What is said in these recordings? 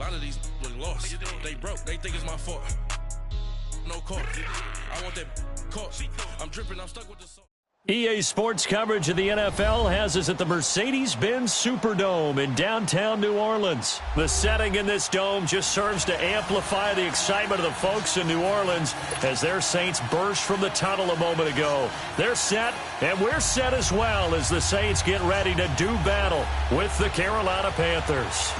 A lot of these was lost. They broke. They think it's my fault. No call. I want that call. I'm dripping. I'm stuck with the salt. EA Sports coverage of the NFL has us at the Mercedes-Benz Superdome in downtown New Orleans. The setting in this dome just serves to amplify the excitement of the folks in New Orleans as their Saints burst from the tunnel a moment ago. They're set, and we're set as well as the Saints get ready to do battle with the Carolina Panthers.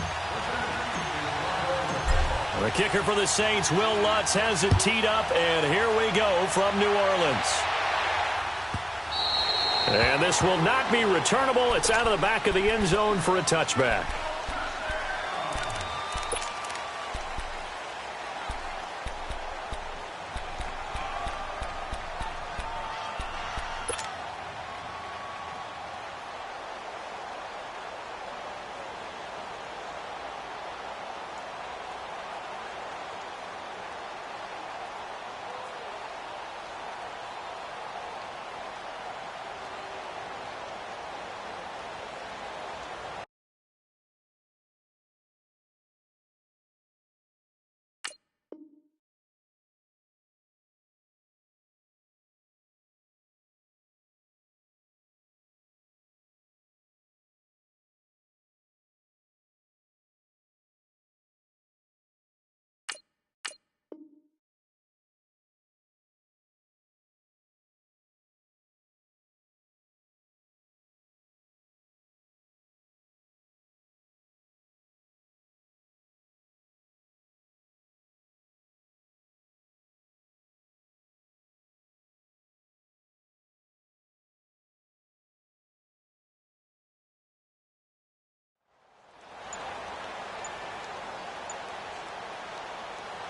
The kicker for the Saints, Will Lutz, has it teed up, and here we go from New Orleans. And this will not be returnable. It's out of the back of the end zone for a touchback.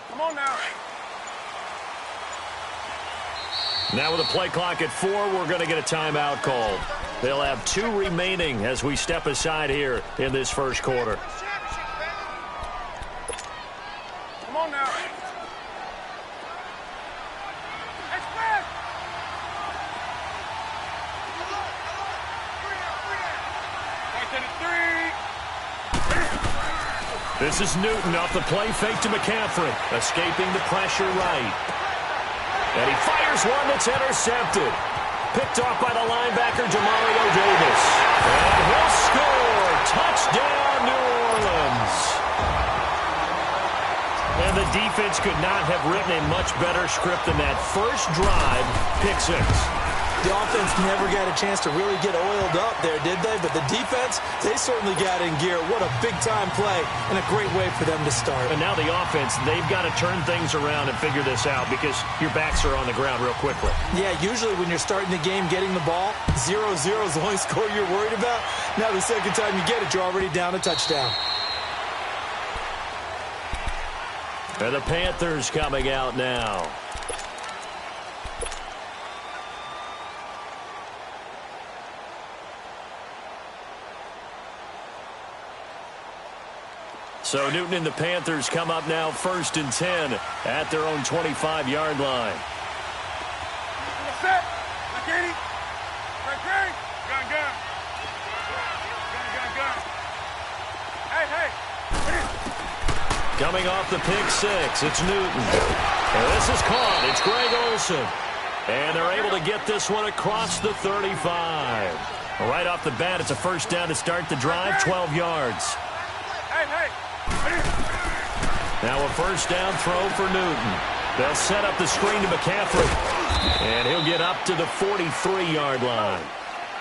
Come on now. Now with a play clock at 4, we're going to get a timeout called. They'll have 2 remaining as we step aside here in this first quarter. Come on now. This is Newton off the play fake to McCaffrey, escaping the pressure right. And he fires one that's intercepted. Picked off by the linebacker, Demario Davis. And he'll score. Touchdown, New Orleans. And the defense could not have written a much better script than that. First drive, pick 6. The offense never got a chance to really get oiled up there, did they? But the defense, they certainly got in gear. What a big-time play and a great way for them to start. And now the offense, they've got to turn things around and figure this out because your backs are on the ground real quickly. Yeah, usually when you're starting the game getting the ball, 0-0 is the only score you're worried about. Now the second time you get it, you're already down a touchdown. And the Panthers coming out now. So Newton and the Panthers come up now 1st and 10 at their own 25-yard line. Set. McKinney. McKinney. Gun, gun. Gun, gun, gun. Hey. Coming off the pick 6, it's Newton. And this is caught. It's Greg Olsen. And they're able to get this one across the 35. Right off the bat, it's a first down to start the drive, 12 yards. Hey. Now a first down throw for Newton. They'll set up the screen to McCaffrey. And he'll get up to the 43-yard line.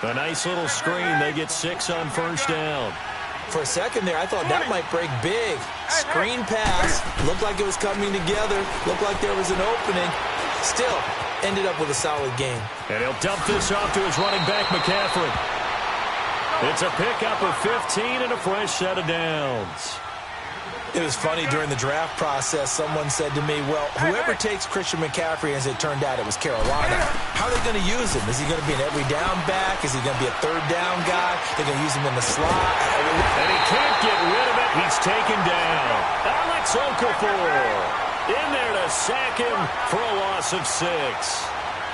A nice little screen. They get 6 on first down. For a second there, I thought that might break big. Screen pass. Looked like it was coming together. Looked like there was an opening. Still, ended up with a solid game. And he'll dump this off to his running back, McCaffrey. It's a pickup of 15 and a fresh set of downs. It was funny during the draft process. Someone said to me, well, whoever takes Christian McCaffrey, as it turned out, it was Carolina. How are they going to use him? Is he going to be an every down back? Is he going to be a third down guy? They're going to use him in the slot? And he can't get rid of it. He's taken down. Alex Okafor in there to sack him for a loss of 6.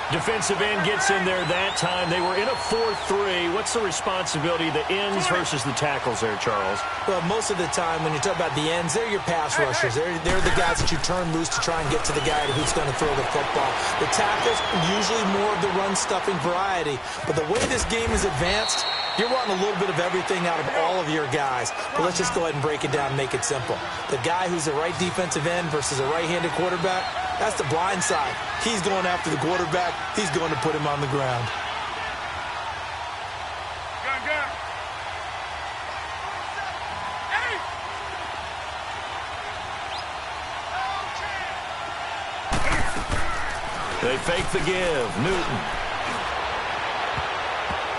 Defensive end gets in there that time. They were in a 4-3. What's the responsibility of the ends versus the tackles there, Charles? Well, most of the time when you talk about the ends, they're your pass rushers. They're the guys that you turn loose to try and get to the guy who's going to throw the football. The tackles, usually more of the run-stuffing variety. But the way this game is advanced, you're wanting a little bit of everything out of all of your guys. But let's just go ahead and break it down and make it simple. The guy who's a right defensive end versus a right-handed quarterback, that's the blind side. He's going after the quarterback. He's going to put him on the ground. Gun, gun. Hey! They fake the give. Newton.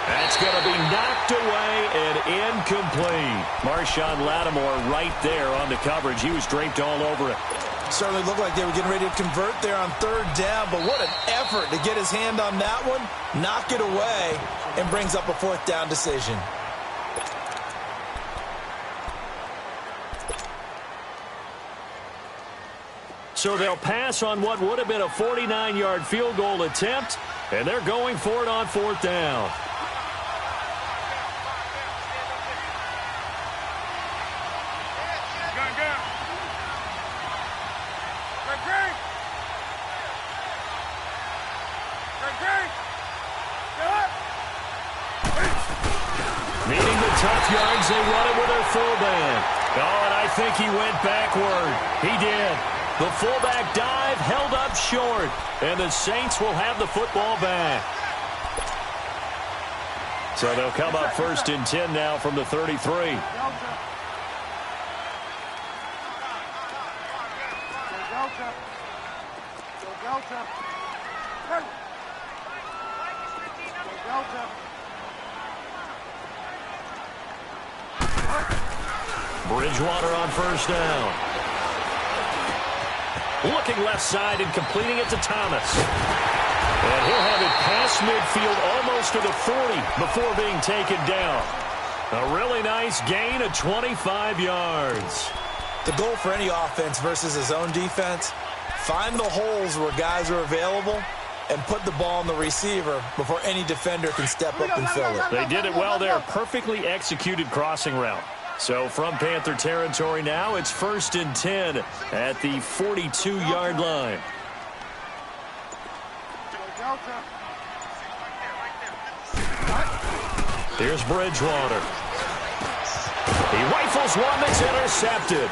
That's going to be knocked away and incomplete. Marshawn Lattimore right there on the coverage. He was draped all over it. Certainly looked like they were getting ready to convert there on third down, but what an effort to get his hand on that one, knock it away, and brings up a fourth down decision. So they'll pass on what would have been a 49-yard field goal attempt, and they're going for it on fourth down. Gun, gun. Red green. Red green. Get up. Needing the tough yards, they run it with their fullback. Oh, and I think he went backward. He did. The fullback dive held up short, and the Saints will have the football back. So they'll come up first and 10 now from the 33. Bridgewater on first down. Looking left side and completing it to Thomas. And he'll have it past midfield almost to the 40 before being taken down. A really nice gain of 25 yards. The goal for any offense versus his own defense, find the holes where guys are available and put the ball on the receiver before any defender can step up and fill it. They did it well there. Perfectly executed crossing route. So from Panther territory now, it's first and 10 at the 42-yard line. Here's Bridgewater. He rifles one that's intercepted.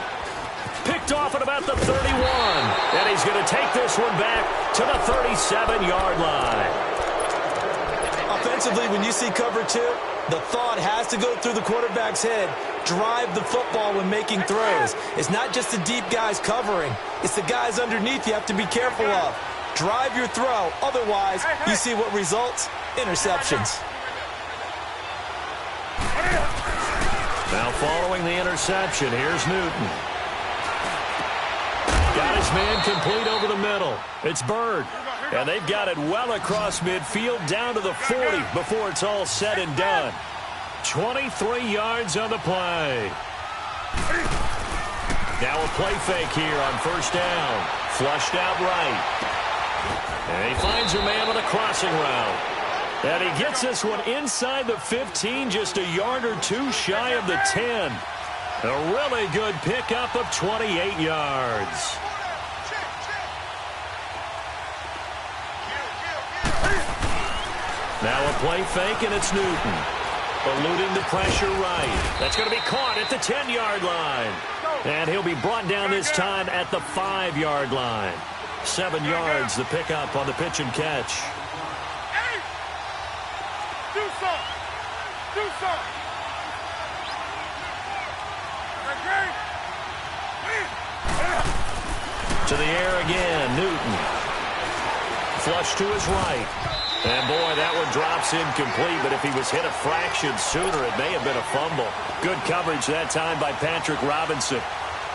Picked off at about the 31. And he's going to take this one back to the 37-yard line. Offensively, when you see cover two, the thought has to go through the quarterback's head. Drive the football when making throws. It's not just the deep guys covering. It's the guys underneath you have to be careful of. Drive your throw. Otherwise, you see what results? Interceptions. Now following the interception, here's Newton. Got his man complete over the middle. It's Bird. And they've got it well across midfield down to the 40 before it's all said and done. 23 yards on the play. Now a play fake here on first down. Flushed out right. And he finds a man with a crossing route. And he gets this one inside the 15, just a yard or two shy of the 10. A really good pickup of 28 yards. Now a play fake, and it's Newton. Eluding the pressure right. That's going to be caught at the 10-yard line. And he'll be brought down this time at the 5-yard line. 7 yards, the pickup on the pitch and catch. Hey! Do something! Do something! Okay? To the air again, Newton. Flush to his right. And, boy, that one drops incomplete, but if he was hit a fraction sooner, it may have been a fumble. Good coverage that time by Patrick Robinson.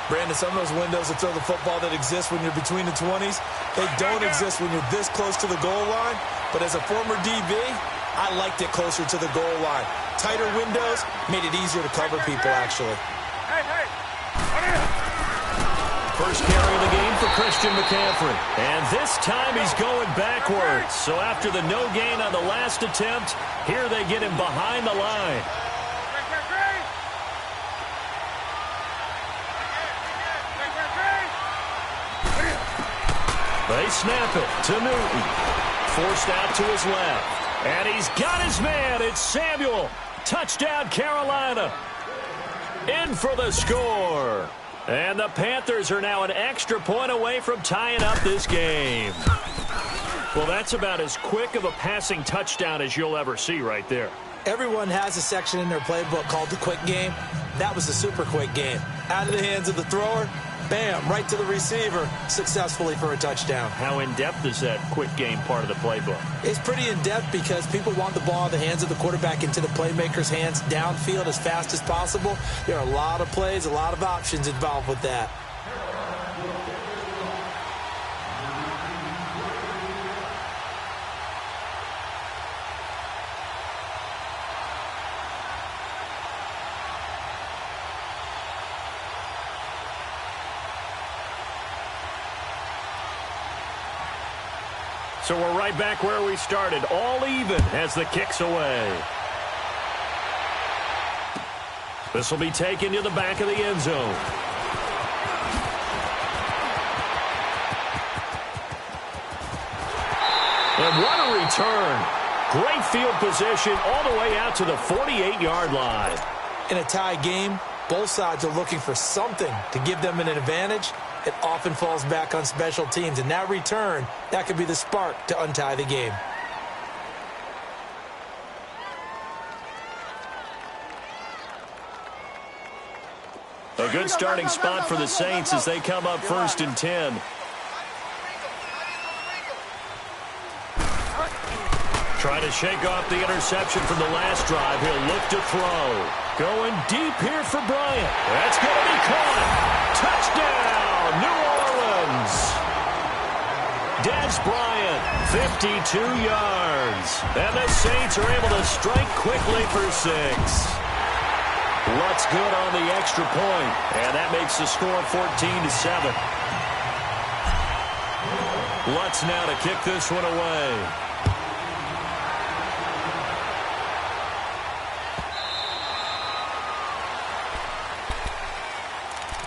Brandon, some of those windows to throw the football that exist when you're between the 20s, they don't exist when you're this close to the goal line. But as a former DB, I liked it closer to the goal line. Tighter windows made it easier to cover people, actually. Hey, hey! First carry of the game for Christian McCaffrey. And this time he's going backwards. So after the no gain on the last attempt, here they get him behind the line. They snap it to Newton. Forced out to his left. And he's got his man. It's Samuel. Touchdown, Carolina. In for the score. And the Panthers are now an extra point away from tying up this game. Well, that's about as quick of a passing touchdown as you'll ever see right there. Everyone has a section in their playbook called the quick game. That was the super quick game. Out of the hands of the thrower, bam, right to the receiver, successfully for a touchdown. How in-depth is that quick game part of the playbook? It's pretty in-depth because people want the ball in the hands of the quarterback into the playmaker's hands downfield as fast as possible. There are a lot of plays, a lot of options involved with that. So we're right back where we started, all even as the kick's away. This will be taken to the back of the end zone. And what a return. Great field position all the way out to the 48-yard line. In a tie game, both sides are looking for something to give them an advantage. It often falls back on special teams, and that return, that could be the spark to untie the game. A good starting spot for the Saints as they come up 1st and 10. Trying to shake off the interception from the last drive. He'll look to throw. Going deep here for Bryant. That's going to be caught. Touchdown, New Orleans. Des Bryant, 52 yards. And the Saints are able to strike quickly for 6. Lutz good on the extra point, and that makes the score 14-7. Lutz now to kick this one away.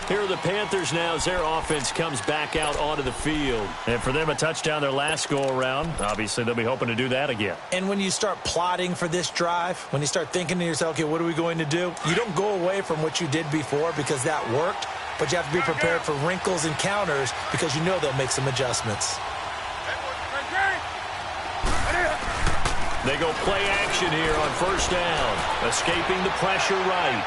Here are the Panthers now as their offense comes back out onto the field. And for them, a touchdown their last go-around. Obviously, they'll be hoping to do that again. And when you start plotting for this drive, when you start thinking to yourself, okay, what are we going to do? You don't go away from what you did before because that worked, but you have to be prepared for wrinkles and counters because you know they'll make some adjustments. They go play action here on 1st down. Escaping the pressure right.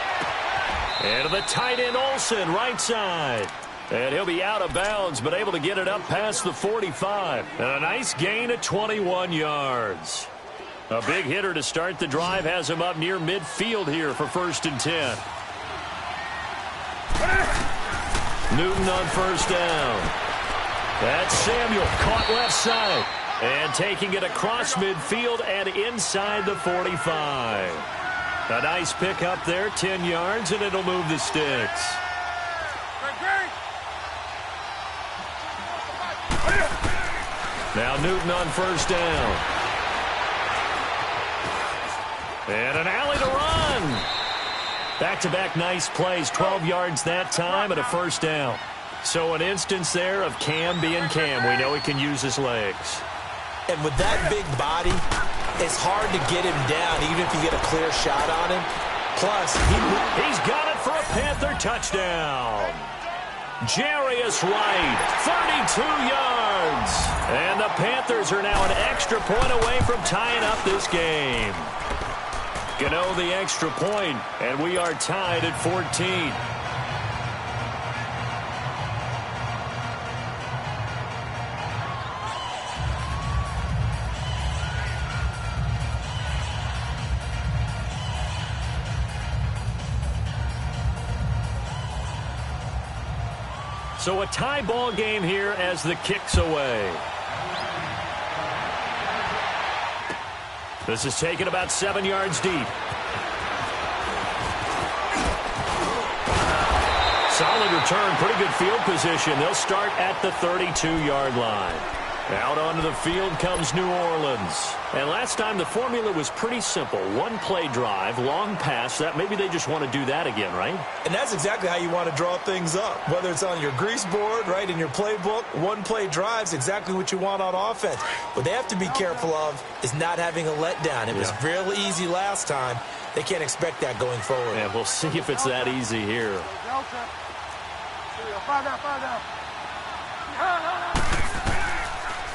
And to the tight end, Olsen, right side. And he'll be out of bounds, but able to get it up past the 45. And a nice gain of 21 yards. A big hitter to start the drive has him up near midfield here for 1st and 10. Newton on 1st down. That's Samuel, caught left side. And taking it across midfield and inside the 45. A nice pick up there, 10 yards, and it'll move the sticks. Now Newton on 1st down. And an alley to run. Back-to-back nice plays, 12 yards that time and a 1st down. So an instance there of Cam being Cam. We know he can use his legs. And with that big body, it's hard to get him down, even if you get a clear shot on him. Plus, he's got it for a Panther touchdown. Jarius Wright, 32 yards. And the Panthers are now an extra point away from tying up this game. Gano the extra point, and we are tied at 14. So a tie ball game here as the kick's away. This is taken about 7 yards deep. solid return, pretty good field position. They'll start at the 32-yard line. Out onto the field comes New Orleans. And last time the formula was pretty simple. One-play drive, long pass. That maybe they just want to do that again, right? And that's exactly how you want to draw things up. Whether it's on your grease board, right, in your playbook, one-play drive's exactly what you want on offense. What they have to be careful of is not having a letdown. It was real easy last time. They can't expect that going forward. Yeah, we'll see if it's that easy here.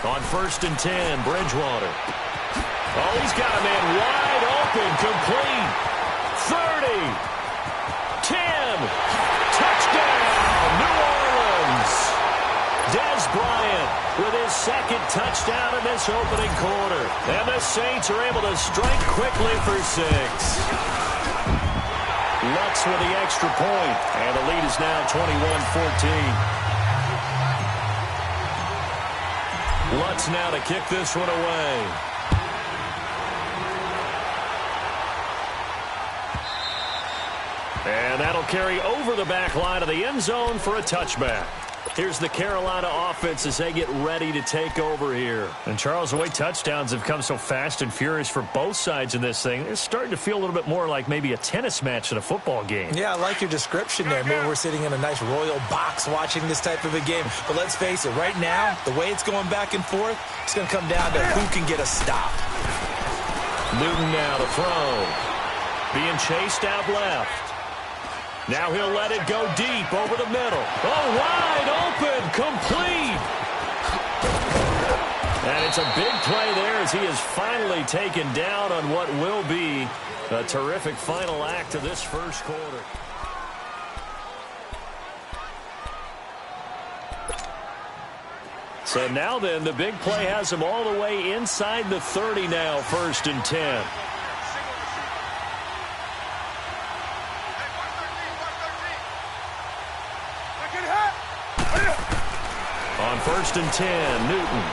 On 1st and 10, Bridgewater. Oh, he's got a man wide open, complete. 30, 10, touchdown, New Orleans. Dez Bryant with his second touchdown in this opening quarter. And the Saints are able to strike quickly for 6. Lutz with the extra point, and the lead is now 21-14. Lutz now to kick this one away. And that'll carry over the back line of the end zone for a touchback. Here's the Carolina offense as they get ready to take over here. And, Charles, the way touchdowns have come so fast and furious for both sides in this thing, it's starting to feel a little bit more like maybe a tennis match than a football game. Yeah, I like your description there. Maybe we're sitting in a nice royal box watching this type of a game. But let's face it, right now, the way it's going back and forth, it's going to come down to who can get a stop. Newton now to throw. Being chased out left. Now he'll let it go deep over the middle. Oh, wide open, complete. And it's a big play there as he is finally taken down on what will be a terrific final act of this first quarter. So now then, the big play has him all the way inside the 30 now, 1st and 10. On 1st and 10, Newton.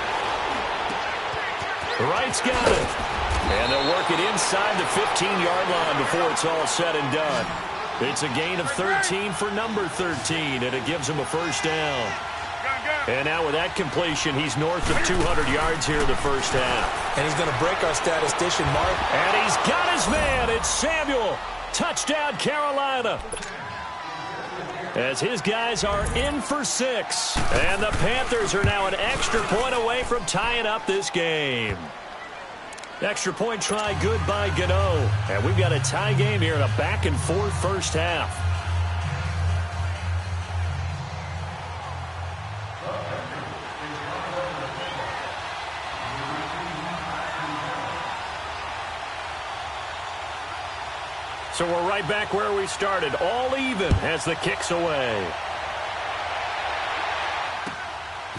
Wright's got it. And they'll work it inside the 15-yard line before it's all said and done. It's a gain of 13 for number 13, and it gives him a first down. And now with that completion, he's north of 200 yards here in the first half. And he's going to break our statistician mark. And he's got his man. It's Samuel. Touchdown, Carolina. As his guys are in for 6. And the Panthers are now an extra point away from tying up this game. Extra point try good by Gano. And we've got a tie game here in a back-and-forth first half. So we're right back where we started, all even as the kick's away.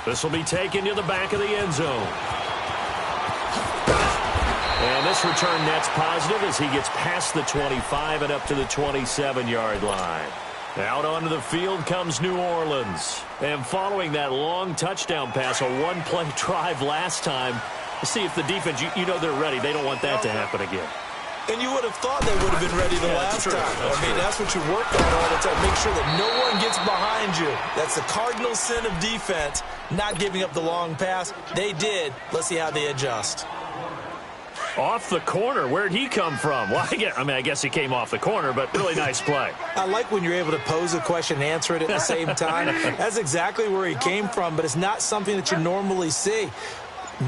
This will be taken to the back of the end zone. And this return net's positive as he gets past the 25 and up to the 27-yard line. Out onto the field comes New Orleans. And following that long touchdown pass, a one-play drive last time, see if the defense, you know they're ready. They don't want that to happen again. And you would have thought they would have been ready the last time. I mean, that's what you work on all the time. Make sure that no one gets behind you. That's the cardinal sin of defense, not giving up the long pass. They did. Let's see how they adjust. Off the corner. Where'd he come from? Well, I guess he came off the corner, but really nice play. I like when you're able to pose a question and answer it at the same time. That's exactly where he came from, but it's not something that you normally see.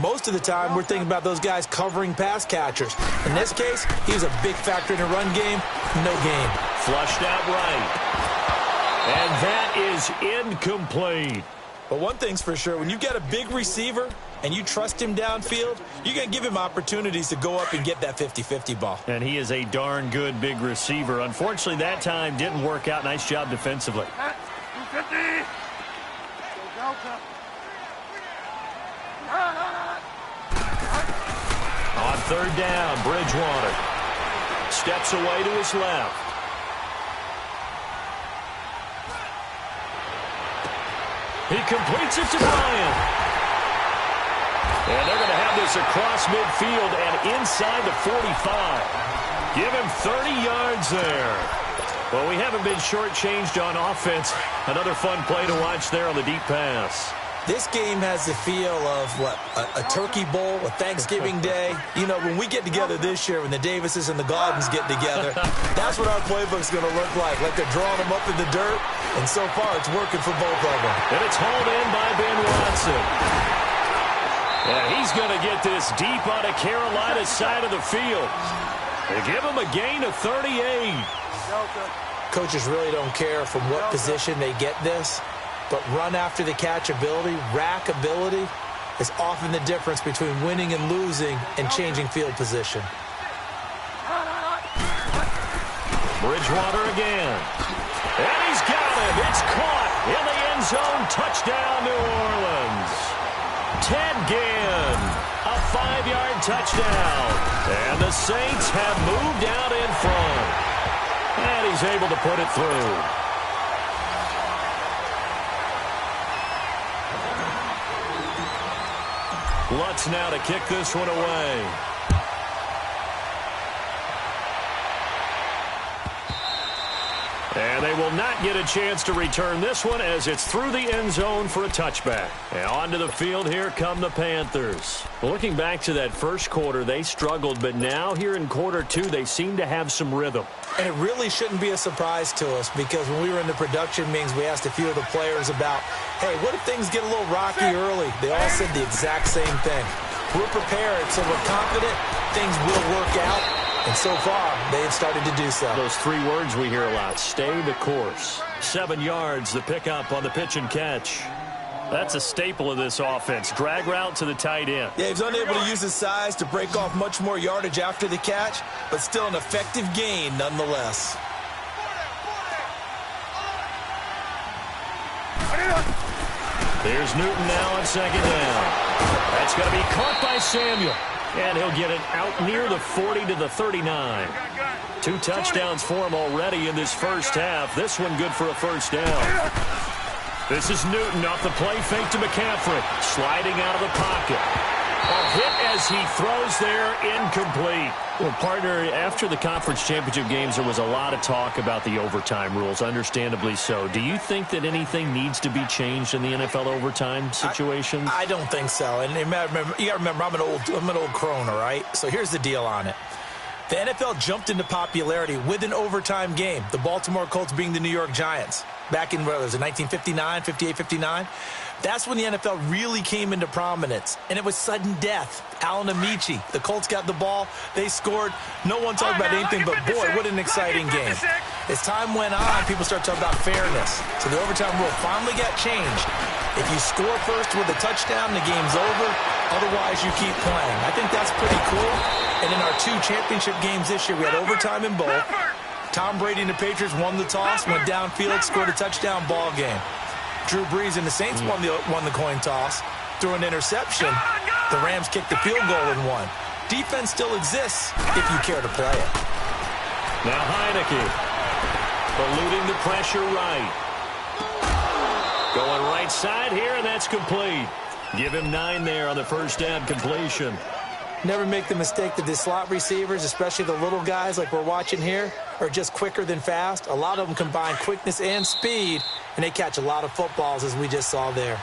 Most of the time, we're thinking about those guys covering pass catchers. In this case, he was a big factor in the run game. No game. Flushed out right. And that is incomplete. But one thing's for sure, when you've got a big receiver and you trust him downfield, you're going to give him opportunities to go up and get that 50-50 ball. And he is a darn good big receiver. Unfortunately, that time didn't work out. Nice job defensively. 250. On 3rd down, Bridgewater steps away to his left. He completes it to Bryant. And they're going to have this across midfield and inside the 45. Give him 30 yards there. Well, we haven't been shortchanged on offense. Another fun play to watch there on the deep pass. This game has the feel of, what, a turkey bowl, a Thanksgiving day. You know, when we get together this year, when the Davises and the Gaudens get together, that's what our playbook's going to look like they're drawing them up in the dirt, and so far it's working for both of them. And it's hauled in by Ben Watson. And he's going to get this deep on a Carolina side of the field. They give him a gain of 38. Coaches really don't care from what position they get this, but run after the catch ability, rack ability, is often the difference between winning and losing and changing field position. Bridgewater again. And he's got him. It's caught in the end zone. Touchdown, New Orleans. Ted Ginn, a 5-yard touchdown. And the Saints have moved out in front. And he's able to put it through. Lutz now to kick this one away. And they will not get a chance to return this one as it's through the end zone for a touchback. And onto the field here come the Panthers. Looking back to that first quarter, they struggled, but now here in quarter two, they seem to have some rhythm. And it really shouldn't be a surprise to us because when we were in the production meetings, we asked a few of the players about, hey, what if things get a little rocky early? They all said the exact same thing. We're prepared, so we're confident things will work out. And so far, they have started to do so. Those three words we hear a lot, stay the course. 7 yards, the pickup on the pitch and catch. That's a staple of this offense. Drag route to the tight end. Yeah, he's unable to use his size to break off much more yardage after the catch, but still an effective gain nonetheless. There's Newton now on second down. That's going to be caught by Samuel. And he'll get it out near the 40 to the 39. 2 touchdowns for him already in this first half. This one good for a first down. This is Newton off the play fake to McCaffrey. Sliding out of the pocket. A hit as he throws there, incomplete. Well, partner, after the conference championship games, there was a lot of talk about the overtime rules, understandably so. Do you think that anything needs to be changed in the NFL overtime situation? I don't think so. And you got to remember, I'm an old crone, all right? So here's the deal on it. The NFL jumped into popularity with an overtime game, the Baltimore Colts being the New York Giants. Back in, what was it, 1959, 58, 59? That's when the NFL really came into prominence, and it was sudden death. Alan Amici, the Colts got the ball, they scored. No one talked about anything but, boy, what an exciting game. As time went on, people started talking about fairness. So the overtime rule finally got changed. If you score first with a touchdown, the game's over. Otherwise, you keep playing. I think that's pretty cool. And in our 2 championship games this year, we had overtime in both. Tom Brady and the Patriots won the toss, went downfield, scored a touchdown, ball game. Drew Brees and the Saints won the coin toss, threw an interception. The Rams kicked the field goal and won. Defense still exists if you care to play it. Now Heineke, eluding the pressure right. Going right side here, and that's complete. Give him 9 there on the first down completion. Never make the mistake that the slot receivers, especially the little guys like we're watching here, are just quicker than fast. A lot of them combine quickness and speed, and they catch a lot of footballs, as we just saw there.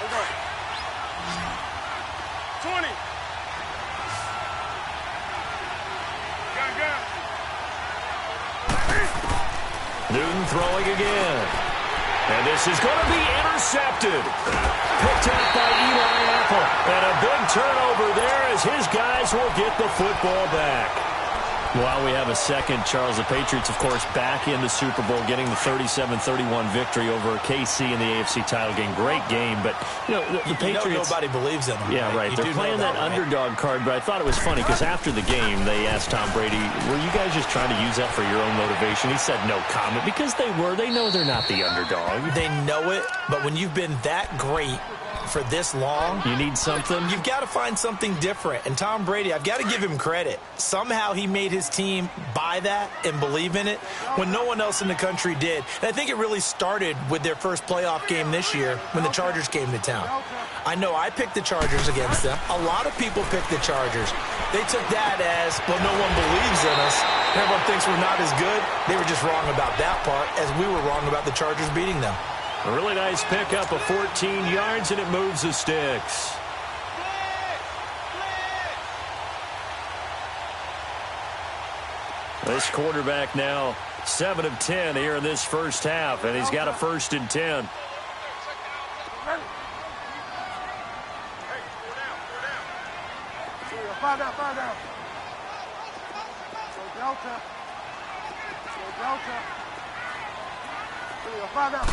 Okay. 20. Newton throwing again. And this is going to be intercepted. Picked up by Eli Apple. And a big turnover there as his guys will get the football back. While we have a second, Charles, the Patriots, of course, back in the Super Bowl, getting the 37-31 victory over KC in the AFC title game. Great game, but, you know, the Patriots... nobody believes in them. Yeah, right. They're playing that underdog card, but I thought it was funny because after the game, they asked Tom Brady, were you guys just trying to use that for your own motivation? He said no comment because they were. They know they're not the underdog. They know it, but when you've been that great for this long, you need something. You've got to find something different. And Tom Brady, I've got to give him credit. Somehow he made his team buy that and believe in it when no one else in the country did. And I think it really started with their first playoff game this year when the Chargers came to town. I know I picked the Chargers against them. A lot of people picked the Chargers. They took that as, well, no one believes in us. Everyone thinks we're not as good. They were just wrong about that part, as we were wrong about the Chargers beating them. A really nice pickup of 14 yards, and it moves the sticks. This quarterback now 7 of 10 here in this first half, and he's got a 1st and 10. Find out. Go Delta. Find out.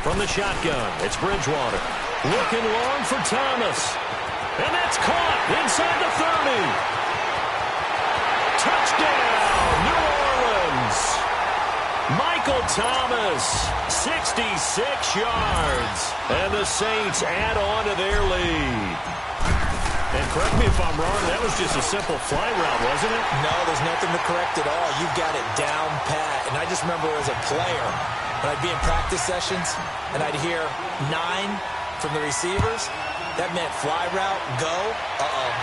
From the shotgun, it's Bridgewater. Looking long for Thomas. And that's caught inside the 30. Touchdown, New Orleans. Michael Thomas, 66 yards. And the Saints add on to their lead. And correct me if I'm wrong, that was just a simple fly route, wasn't it? No, there's nothing to correct at all. You got it down pat. And I just remember as a player, when I'd be in practice sessions and I'd hear 9 from the receivers, that meant fly route, go,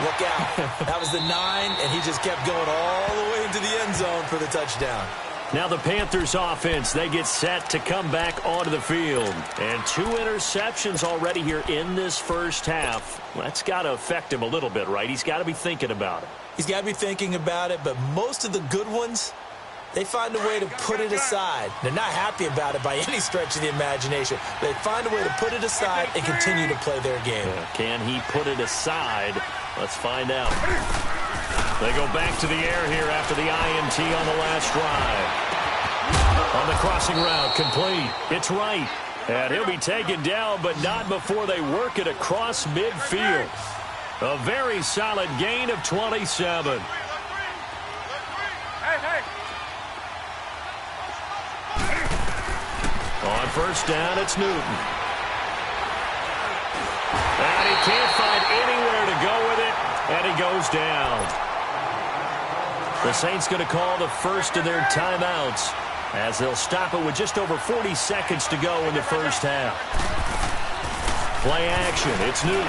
look out. That was the 9, and he just kept going all the way into the end zone for the touchdown. Now the Panthers offense, they get set to come back onto the field. And 2 interceptions already here in this first half. That's got to affect him a little bit, right? He's got to be thinking about it. He's got to be thinking about it, but most of the good ones, they find a way to put it aside. They're not happy about it by any stretch of the imagination. They find a way to put it aside and continue to play their game. Can he put it aside? Let's find out. They go back to the air here after the INT on the last drive. On the crossing route, complete. It's right. And he'll be taken down, but not before they work it across midfield. A very solid gain of 27. On first down, it's Newton. And he can't find anywhere to go with it, and he goes down. The Saints going to call the first of their timeouts as they'll stop it with just over 40 seconds to go in the first half. Play action, it's Newton.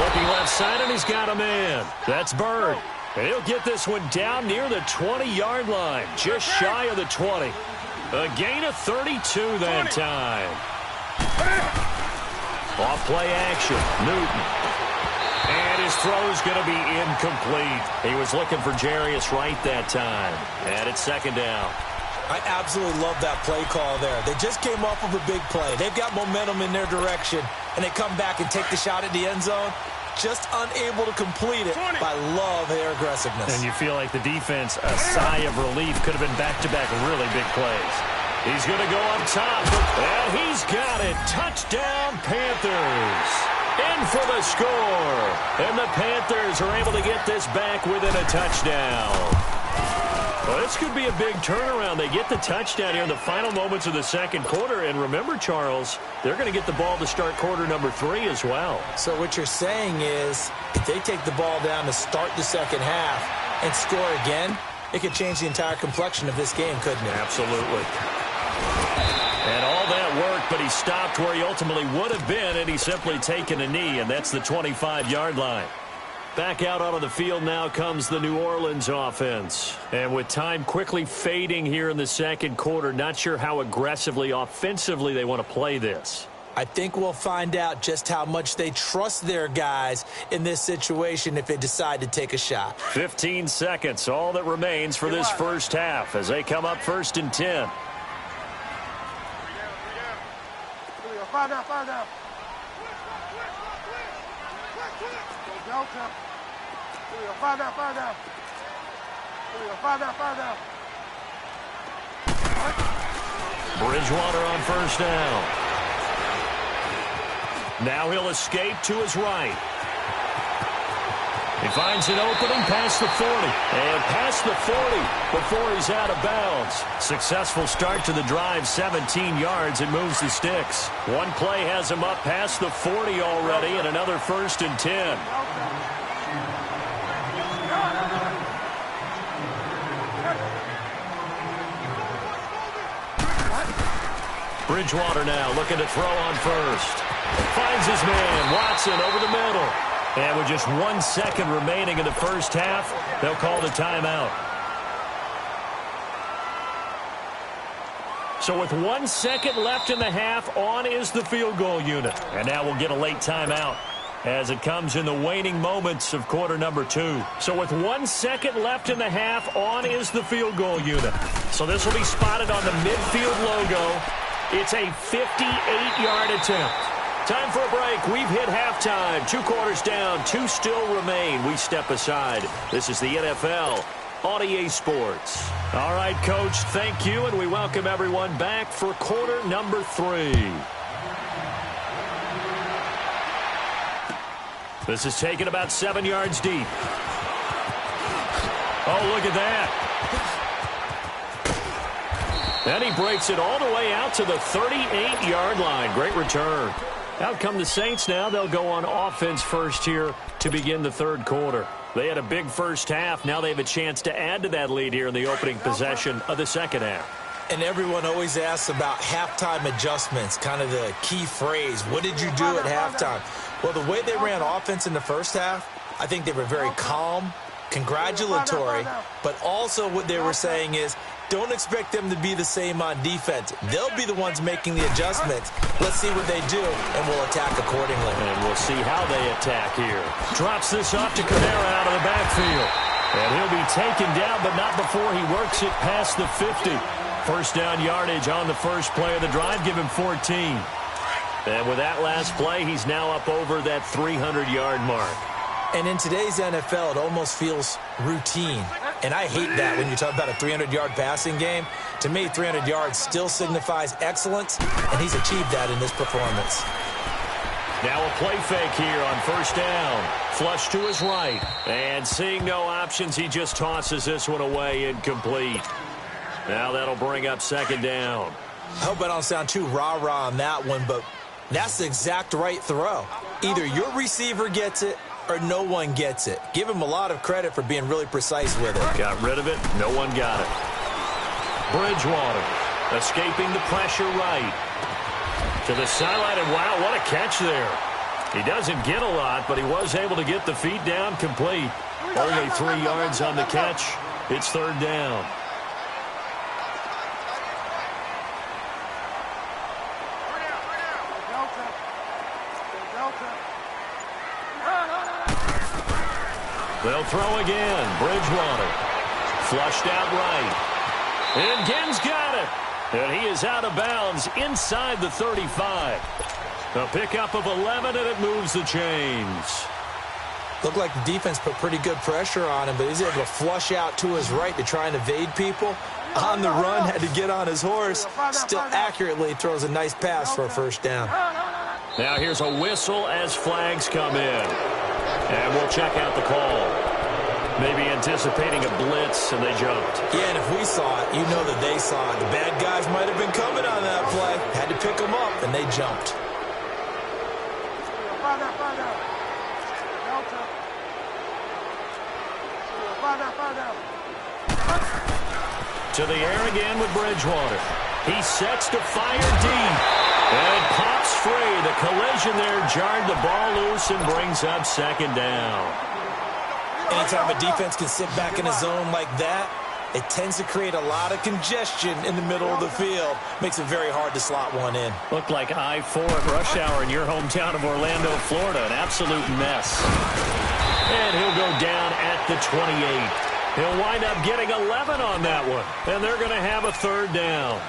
Looking left side, and he's got a man. That's Bird. And he'll get this one down near the 20-yard line, just shy of the 20. A gain of 32 that time. Off play action, Newton. And his throw's going to be incomplete. He was looking for Jarius Wright that time. And it's 2nd down. I absolutely love that play call there. They just came off of a big play. They've got momentum in their direction, and they come back and take the shot at the end zone. Just unable to complete it, but I love their aggressiveness. And you feel like the defense, a sigh of relief, could have been back-to-back really big plays. He's going to go up top, and he's got it. Touchdown, Panthers. In for the score. And the Panthers are able to get this back within a touchdown. Well, this could be a big turnaround. They get the touchdown here in the final moments of the second quarter. And remember, Charles, they're going to get the ball to start quarter number 3 as well. So what you're saying is if they take the ball down to start the second half and score again, it could change the entire complexion of this game, couldn't it? Absolutely. And all that work, but he stopped where he ultimately would have been, and he's simply taken a knee, and that's the 25-yard line. Back out onto the field now comes the New Orleans offense. And with time quickly fading here in the second quarter, not sure how aggressively, offensively they want to play this. I think we'll find out just how much they trust their guys in this situation if they decide to take a shot. 15 seconds, all that remains for this first half as they come up 1st and 10. Find out. Delta. Find out. Bridgewater on first down. Now he'll escape to his right. He finds an opening past the 40. And past the 40 before he's out of bounds. Successful start to the drive, 17 yards, and moves the sticks. One play has him up past the 40 already, and another 1st and 10. Bridgewater now looking to throw on first. Finds his man, Watson, over the middle. And with just 1 second remaining in the first half, they'll call the timeout. So with 1 second left in the half, on is the field goal unit. And now we'll get a late timeout as it comes in the waning moments of quarter number 2. So with 1 second left in the half, on is the field goal unit. So this will be spotted on the midfield logo. It's a 58-yard attempt. Time for a break. We've hit halftime. 2 quarters down, 2 still remain. We step aside. This is the NFL on EA Sports. All right, Coach, thank you, and we welcome everyone back for quarter number 3. This is taken about 7 yards deep. Oh, look at that. And he breaks it all the way out to the 38-yard line. Great return. Out come the Saints now. They'll go on offense first here to begin the third quarter. They had a big first half. Now they have a chance to add to that lead here in the opening possession of the second half. And everyone always asks about halftime adjustments, kind of the key phrase. What did you do at halftime? Well, the way they ran offense in the first half, I think they were very calm, congratulatory, but also what they were saying is, don't expect them to be the same on defense. They'll be the ones making the adjustments. Let's see what they do, and we'll attack accordingly. And we'll see how they attack here. Drops this off to Kamara out of the backfield. And he'll be taken down, but not before he works it past the 50. First down yardage on the first play of the drive. Give him 14. And with that last play, he's now up over that 300-yard mark. And in today's NFL, it almost feels routine. And I hate that when you talk about a 300-yard passing game. To me, 300 yards still signifies excellence, and he's achieved that in this performance. Now a play fake here on first down. Flush to his right. And seeing no options, he just tosses this one away, incomplete. Now that'll bring up second down. I hope I don't sound too rah-rah on that one, but that's the exact right throw. Either your receiver gets it or no one gets it. Give him a lot of credit for being really precise with it. Got rid of it. No one got it. Bridgewater escaping the pressure right. To the sideline, and wow, what a catch there. He doesn't get a lot, but he was able to get the feet down complete. Only 3 yards on the catch. It's third down. They'll throw again. Bridgewater. Flushed out right. And Ginn's got it. And he is out of bounds inside the 35. A pickup of 11, and it moves the chains. Looked like the defense put pretty good pressure on him, but he's able to flush out to his right to try and evade people. On the run, had to get on his horse. Still accurately throws a nice pass for a first down. Now here's a whistle as flags come in. And we'll check out the call. Maybe anticipating a blitz, and they jumped. Yeah, and if we saw it, you know that they saw it. The bad guys might have been coming on that play. Had to pick them up, and they jumped. To the air again with Bridgewater. He sets to fire deep. And pops free. The collision there jarred the ball loose and brings up second down. Anytime a defense can sit back in a zone like that, it tends to create a lot of congestion in the middle of the field. Makes it very hard to slot one in. Looked like I-4 at rush hour in your hometown of Orlando, Florida. An absolute mess. And he'll go down at the 28. He'll wind up getting 11 on that one. And they're going to have a third down.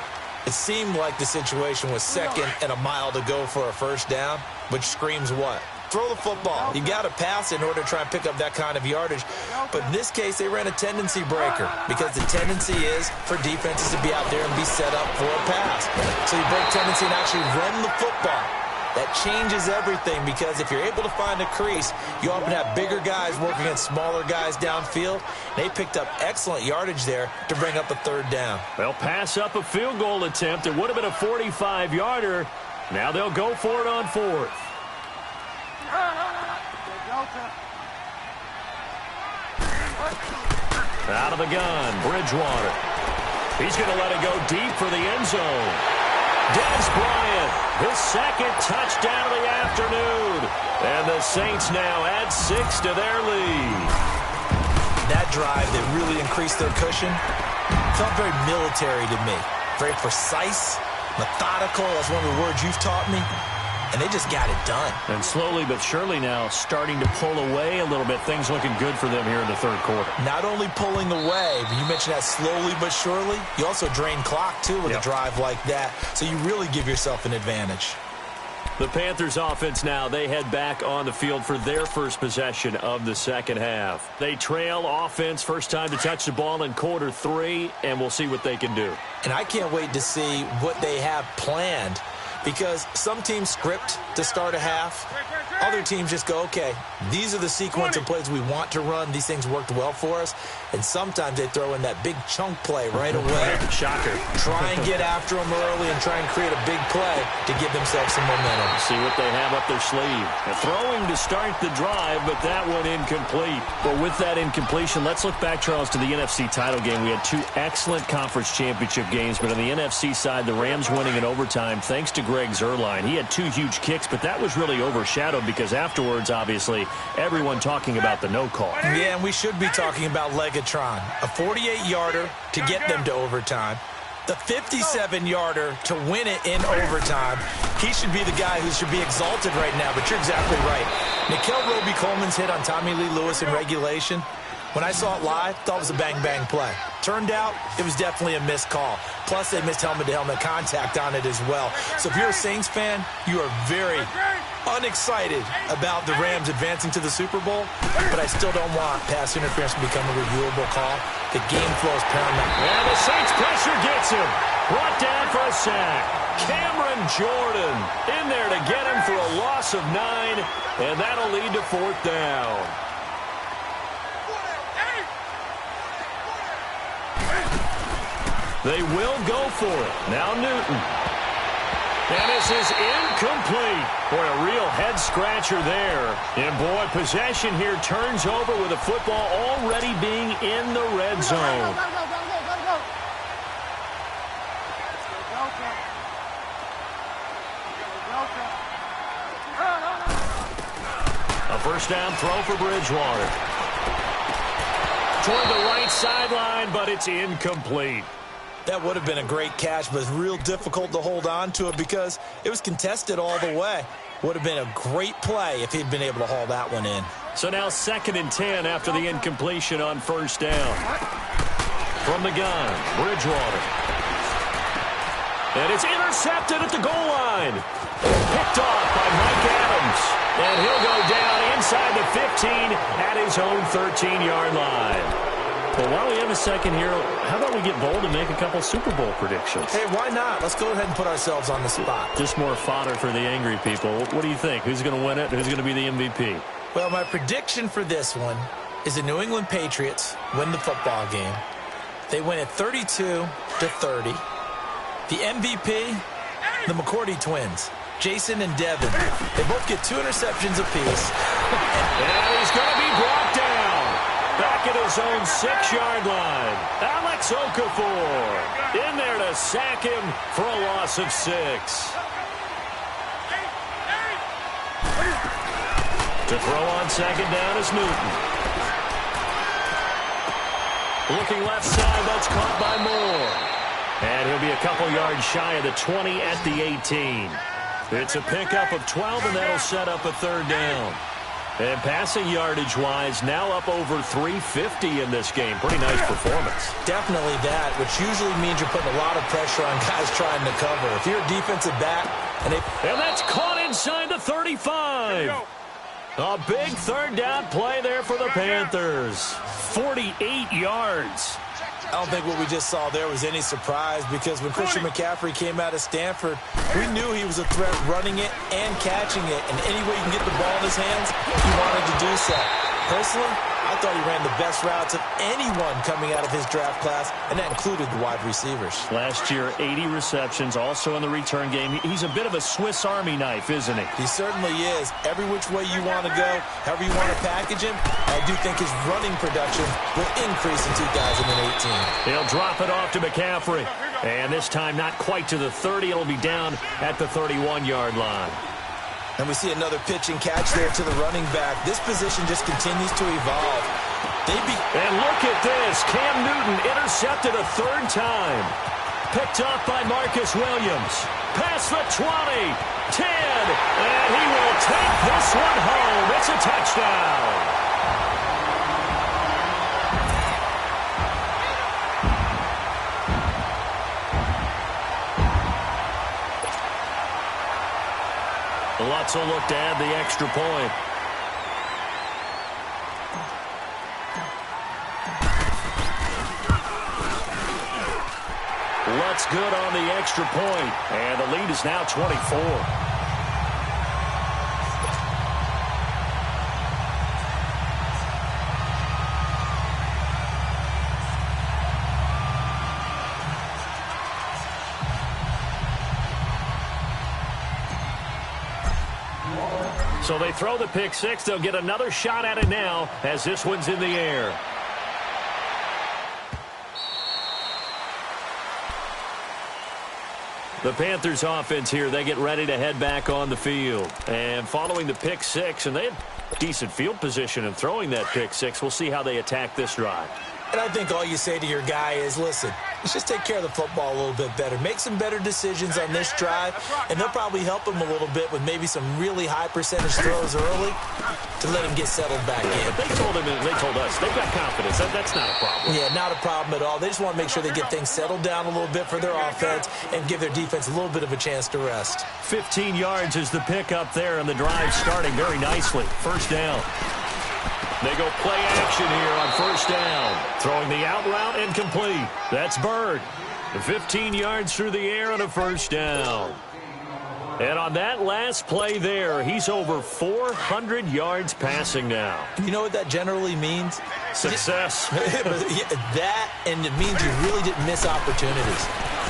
It seemed like the situation was second and a mile to go for a first down, which screams what? Throw the football. You got to pass in order to try and pick up that kind of yardage. But in this case, they ran a tendency breaker because the tendency is for defenses to be out there and be set up for a pass. So you break tendency and actually run the football. That changes everything because if you're able to find a crease, you often have bigger guys working against smaller guys downfield. They picked up excellent yardage there to bring up a third down. They'll pass up a field goal attempt. It would have been a 45-yarder. Now they'll go for it on fourth. Out of the gun, Bridgewater. He's going to let it go deep for the end zone. Dez Bryant, his second touchdown of the afternoon. And the Saints now add 6 to their lead. That drive that really increased their cushion felt very military to me. Very precise, methodical. That's one of the words you've taught me. And they just got it done. And slowly but surely now starting to pull away a little bit. Things looking good for them here in the third quarter. Not only pulling away, but you mentioned that slowly but surely. You also drain clock, too, with a drive like that. So you really give yourself an advantage. The Panthers offense now, they head back on the field for their first possession of the second half. They trail offense, first time to touch the ball in quarter 3, and we'll see what they can do. And I can't wait to see what they have planned, because some teams script to start a half. Other teams just go, okay, these are the sequence of plays we want to run. These things worked well for us. And sometimes they throw in that big chunk play right away. Shocker. Try and get after them early and try and create a big play to give themselves some momentum. See what they have up their sleeve. A throwing to start the drive, but that one incomplete. But with that incompletion, let's look back, Charles, to the NFC title game. We had 2 excellent conference championship games, but on the NFC side, the Rams winning in overtime thanks to Greg Zuerlein. He had 2 huge kicks, but that was really overshadowed because afterwards, obviously, everyone talking about the no call. Yeah, and we should be talking about Legatron. A 48-yarder to get them to overtime. The 57-yarder to win it in overtime. He should be the guy who should be exalted right now, but you're exactly right. Nickel Roby-Coleman's hit on Tommy Lee Lewis in regulation. When I saw it live, thought it was a bang-bang play. Turned out, it was definitely a missed call. Plus, they missed helmet-to-helmet contact on it as well. So if you're a Saints fan, you are very unexcited about the Rams advancing to the Super Bowl, but I still don't want pass interference to become a reviewable call. The game flow is paramount. And the Saints pressure gets him. Brought down for a sack. Cameron Jordan in there to get him for a loss of 9, and that'll lead to 4th down. They will go for it. Now Newton. And this is incomplete. Boy, a real head-scratcher there. And, boy, possession here turns over with the football already being in the red zone. A first down throw for Bridgewater. Toward the right sideline, but it's incomplete. That would have been a great catch, but it's real difficult to hold on to it because it was contested all the way. Would have been a great play if he'd been able to haul that one in. So now 2nd and 10 after the incompletion on first down. From the gun, Bridgewater. And it's intercepted at the goal line. Picked off by Mike Adams. And he'll go down inside the 15 at his own 13-yard line. Well, while we have a second here, how about we get bold and make a couple Super Bowl predictions? Hey, why not? Let's go ahead and put ourselves on the spot. Just more fodder for the angry people. What do you think? Who's going to win it? Who's going to be the MVP? Well, my prediction for this one is the New England Patriots win the football game. They win it 32-30. The MVP, the McCourty twins, Jason and Devin. They both get 2 interceptions apiece. And he's going to be brought down. Back at his own 6-yard line. Alex Okafor in there to sack him for a loss of 6. To throw on second down is Newton. Looking left side, that's caught by Moore. And he'll be a couple yards shy of the 20 at the 18. It's a pickup of 12, and that'll set up a 3rd down. And passing yardage-wise, now up over 350 in this game. Pretty nice performance. Definitely that, which usually means you're putting a lot of pressure on guys trying to cover. If you're a defensive back, and that's caught inside the 35. A big 3rd down play there for the Panthers. 48 yards. I don't think what we just saw there was any surprise because when Christian McCaffrey came out of Stanford, we knew he was a threat running it and catching it. And any way you can get the ball in his hands, he wanted to do so. Personally, I thought he ran the best routes of anyone coming out of his draft class, and that included the wide receivers. Last year, 80 receptions, also in the return game. He's a bit of a Swiss Army knife, isn't he? He certainly is. Every which way you want to go, however you want to package him, I do think his running production will increase in 2018. He'll drop it off to McCaffrey. And this time not quite to the 30. It'll be down at the 31-yard line. And we see another pitch and catch there to the running back. This position just continues to evolve. And look at this. Cam Newton intercepted a third time. Picked off by Marcus Williams. Past the 20, 10, and he will take this one home. It's a touchdown. Lutz will look to add the extra point. Lutz good on the extra point, and the lead is now 24. So they throw the pick six. They'll get another shot at it now as this one's in the air. The Panthers offense here, they get ready to head back on the field. And following the pick six, and they had decent field position in throwing that pick six. We'll see how they attack this drive. And I think all you say to your guy is, listen, let's just take care of the football a little bit better. Make some better decisions on this drive, and they'll probably help him a little bit with maybe some really high percentage throws early to let him get settled back in. But they told us, they've got confidence. That's not a problem. Yeah, not a problem at all. They just want to make sure they get things settled down a little bit for their offense and give their defense a little bit of a chance to rest. 15 yards is the pickup there, and the drive starting very nicely. First down. They go play action here on first down. Throwing the out route and complete. That's Bird. 15 yards through the air and a first down. And on that last play there, he's over 400 yards passing now. You know what that generally means? Success. That, and it means you really didn't miss opportunities.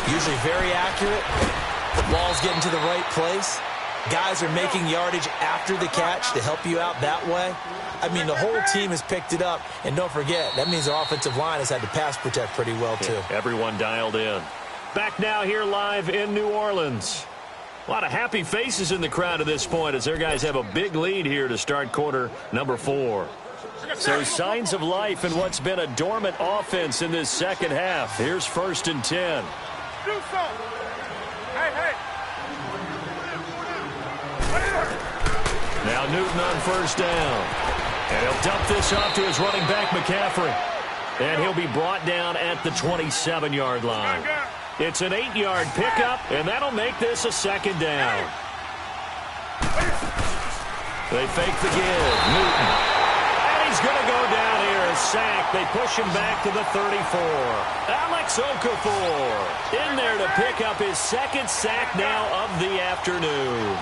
Usually very accurate. The ball's getting to the right place. Guys are making yardage after the catch to help you out that way. I mean, the whole team has picked it up. And don't forget, that means the offensive line has had to pass protect pretty well, too. Yeah, everyone dialed in. Back now here live in New Orleans. A lot of happy faces in the crowd at this point as their guys have a big lead here to start quarter number 4. So signs of life in what's been a dormant offense in this second half. Here's first and 10. Do something. Hey. Now Newton on first down. And he'll dump this off to his running back, McCaffrey. And he'll be brought down at the 27-yard line. It's an 8-yard pickup, and that'll make this a second down. They fake the give. Newton. And he's going to go down here. A sack. They push him back to the 34. Alex Okafor in there to pick up his second sack now of the afternoon.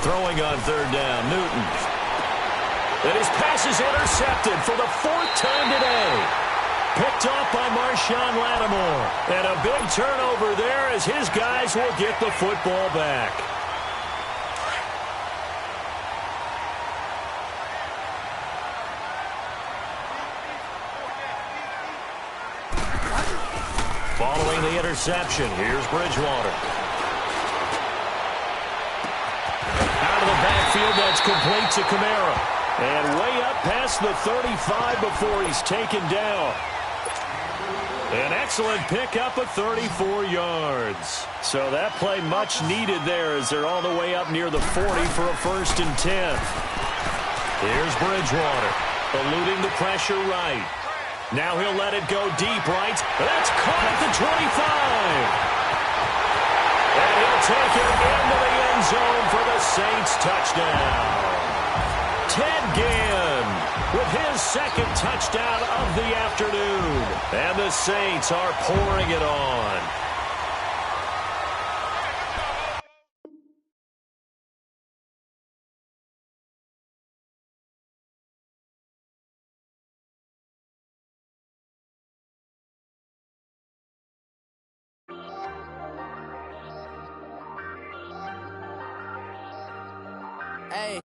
Throwing on third down, Newton. And his pass is intercepted for the 4th time today. Picked off by Marshawn Lattimore. And a big turnover there as his guys will get the football back. Following the interception, here's Bridgewater. Backfield, that's complete to Kamara. And way up past the 35 before he's taken down. An excellent pickup of 34 yards. So that play much needed there as they're all the way up near the 40 for a first and 10. Here's Bridgewater, eluding the pressure right. Now he'll let it go deep right. That's caught at the 25. And he'll take it into the end zone for the Saints touchdown. Ted Ginn with his second touchdown of the afternoon. And the Saints are pouring it on. Hey.